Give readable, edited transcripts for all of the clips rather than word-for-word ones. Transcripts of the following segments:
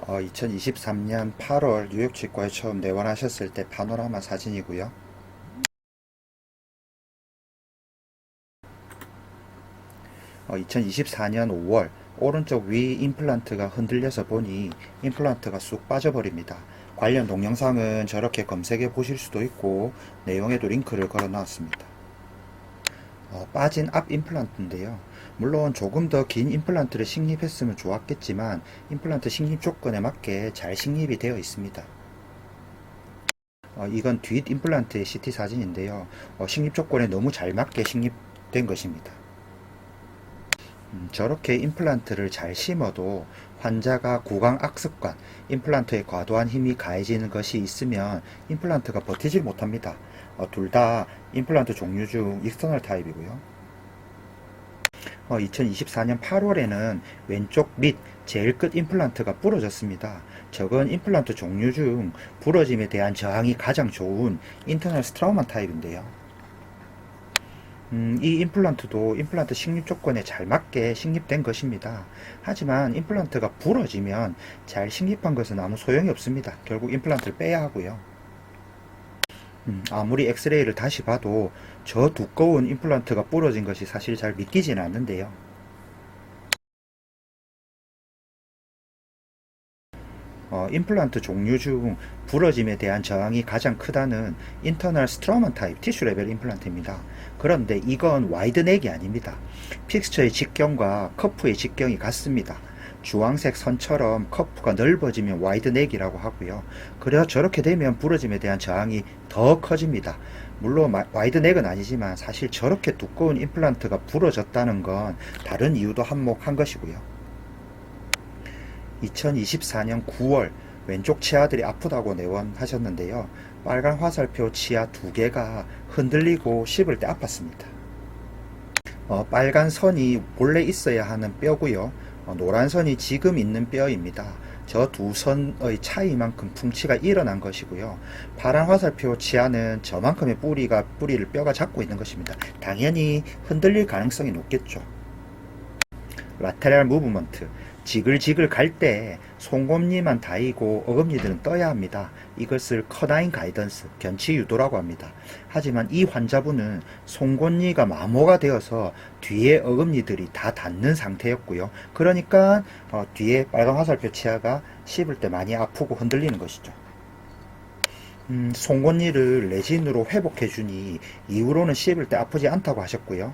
2023년 8월 뉴욕 치과에 처음 내원하셨을 때 파노라마 사진이고요. 2024년 5월 오른쪽 위 임플란트가 흔들려서 보니 임플란트가 쑥 빠져버립니다. 관련 동영상은 저렇게 검색해 보실 수도 있고 내용에도 링크를 걸어 놨습니다. 빠진 앞 임플란트인데요. 물론 조금 더 긴 임플란트를 식립했으면 좋았겠지만 임플란트 식립 조건에 맞게 잘 식립이 되어 있습니다. 이건 뒷 임플란트의 CT 사진인데요. 식립 조건에 너무 잘 맞게 식립된 것입니다. 저렇게 임플란트를 잘 심어도 환자가 구강 악습관, 임플란트에 과도한 힘이 가해지는 것이 있으면 임플란트가 버티질 못합니다. 둘 다 임플란트 종류 중 익스터널 타입이고요. 2024년 8월에는 왼쪽 밑 제일 끝 임플란트가 부러졌습니다. 저건 임플란트 종류 중 부러짐에 대한 저항이 가장 좋은 인터널 스트라우만 타입인데요. 이 임플란트도 임플란트 식립 조건에 잘 맞게 식립된 것입니다. 하지만 임플란트가 부러지면 잘 식립한 것은 아무 소용이 없습니다. 결국 임플란트를 빼야 하고요. 아무리 엑스레이를 다시 봐도 저 두꺼운 임플란트가 부러진 것이 사실 잘 믿기지는 않는데요. 임플란트 종류 중 부러짐에 대한 저항이 가장 크다는 인터널 스트라우먼 타입 티슈 레벨 임플란트입니다. 그런데 이건 와이드넥이 아닙니다. 픽스처의 직경과 커프의 직경이 같습니다. 주황색 선처럼 커프가 넓어지면 와이드넥이라고 하고요. 그래서 저렇게 되면 부러짐에 대한 저항이 더 커집니다. 물론 와이드넥은 아니지만 사실 저렇게 두꺼운 임플란트가 부러졌다는 건 다른 이유도 한몫한 것이고요. 2024년 9월 왼쪽 치아들이 아프다고 내원하셨는데요. 빨간 화살표 치아 두 개가 흔들리고 씹을 때 아팠습니다. 빨간 선이 본래 있어야 하는 뼈고요. 노란 선이 지금 있는 뼈입니다. 저 두 선의 차이만큼 풍치가 일어난 것이고요. 파란 화살표 치아는 저만큼의 뿌리를 뼈가 잡고 있는 것입니다. 당연히 흔들릴 가능성이 높겠죠. 라테랄 무브먼트, 지글지글 갈 때 송곳니만 다이고 어금니들은 떠야 합니다. 이것을 커나인 가이던스, 견치 유도라고 합니다. 하지만 이 환자분은 송곳니가 마모가 되어서 뒤에 어금니들이 다 닿는 상태였고요. 그러니까 뒤에 빨간 화살표 치아가 씹을 때 많이 아프고 흔들리는 것이죠. 송곳니를 레진으로 회복해주니 이후로는 씹을 때 아프지 않다고 하셨고요.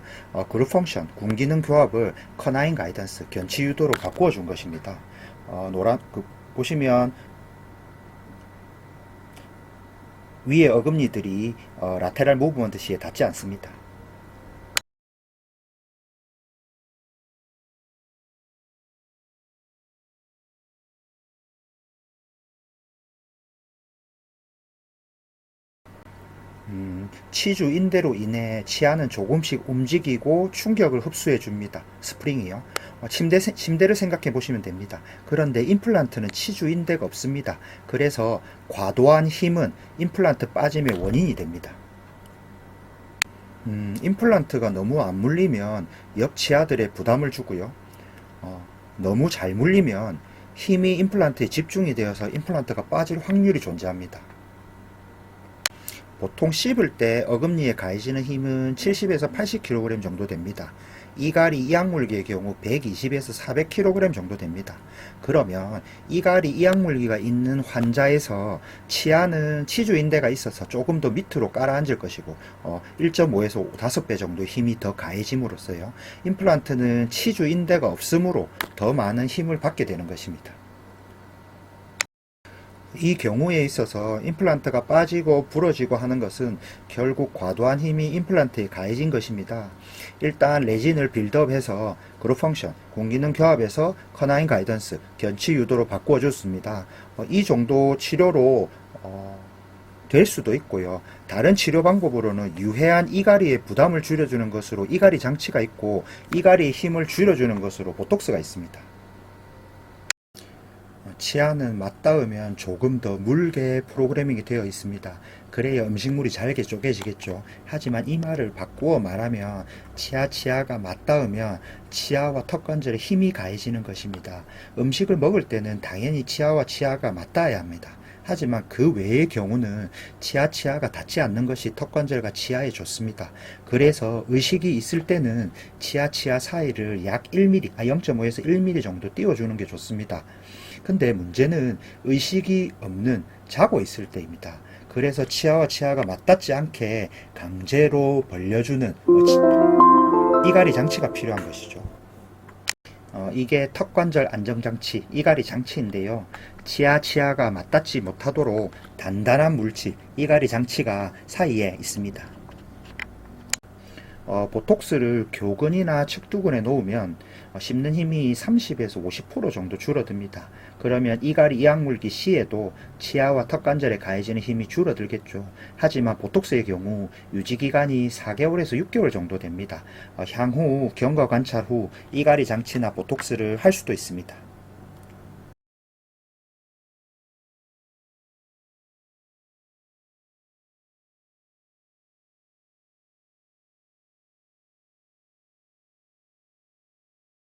그룹 펑션, 군기능 교합을 커나인 가이던스, 견치 유도로 바꾸어 준 것입니다. 보시면 위에 어금니들이 라테랄 무브먼트 시에 닿지 않습니다. 치주 인대로 인해 치아는 조금씩 움직이고 충격을 흡수해 줍니다. 스프링이요. 침대를 생각해 보시면 됩니다. 그런데 임플란트는 치주 인대가 없습니다. 그래서 과도한 힘은 임플란트 빠짐의 원인이 됩니다. 임플란트가 너무 안 물리면 옆 치아들에 부담을 주고요. 너무 잘 물리면 힘이 임플란트에 집중이 되어서 임플란트가 빠질 확률이 존재합니다. 보통 씹을 때 어금니에 가해지는 힘은 70에서 80kg 정도 됩니다. 이갈이 이악물기의 경우 120에서 400kg 정도 됩니다. 그러면 이갈이 이악물기가 있는 환자에서 치아는 치주인대가 있어서 조금 더 밑으로 깔아앉을 것이고 1.5에서 5배 정도 힘이 더 가해짐으로써요. 임플란트는 치주인대가 없으므로 더 많은 힘을 받게 되는 것입니다. 이 경우에 있어서 임플란트가 빠지고 부러지고 하는 것은 결국 과도한 힘이 임플란트에 가해진 것입니다. 일단 레진을 빌드업해서 그룹 펑션, 공기능 교합해서 커나인 가이던스, 견치 유도로 바꾸어 줬습니다. 이 정도 치료로 될 수도 있고요. 다른 치료 방법으로는 유해한 이갈이의 부담을 줄여주는 것으로 이갈이 장치가 있고 이갈이의 힘을 줄여주는 것으로 보톡스가 있습니다. 치아는 맞닿으면 조금 더 묽게 프로그래밍이 되어 있습니다. 그래야 음식물이 잘게 쪼개지겠죠. 하지만 이 말을 바꾸어 말하면 치아가 맞닿으면 치아와 턱관절에 힘이 가해지는 것입니다. 음식을 먹을 때는 당연히 치아와 치아가 맞닿아야 합니다. 하지만 그 외의 경우는 치아가 닿지 않는 것이 턱관절과 치아에 좋습니다. 그래서 의식이 있을 때는 치아 사이를 약 1mm, 0.5에서 1mm 정도 띄워주는 게 좋습니다. 근데 문제는 의식이 없는 자고 있을 때입니다. 그래서 치아와 치아가 맞닿지 않게 강제로 벌려주는 이갈이 장치가 필요한 것이죠. 이게 턱관절 안정장치, 이갈이 장치인데요. 치아가 맞닿지 못하도록 단단한 물질, 이갈이 장치가 사이에 있습니다. 보톡스를 교근이나 측두근에 놓으면 씹는 힘이 30에서 50% 정도 줄어듭니다. 그러면 이갈이 이악물기 시에도 치아와 턱관절에 가해지는 힘이 줄어들겠죠. 하지만 보톡스의 경우 유지기간이 4개월에서 6개월 정도 됩니다. 향후 경과 관찰 후 이갈이 장치나 보톡스를 할 수도 있습니다.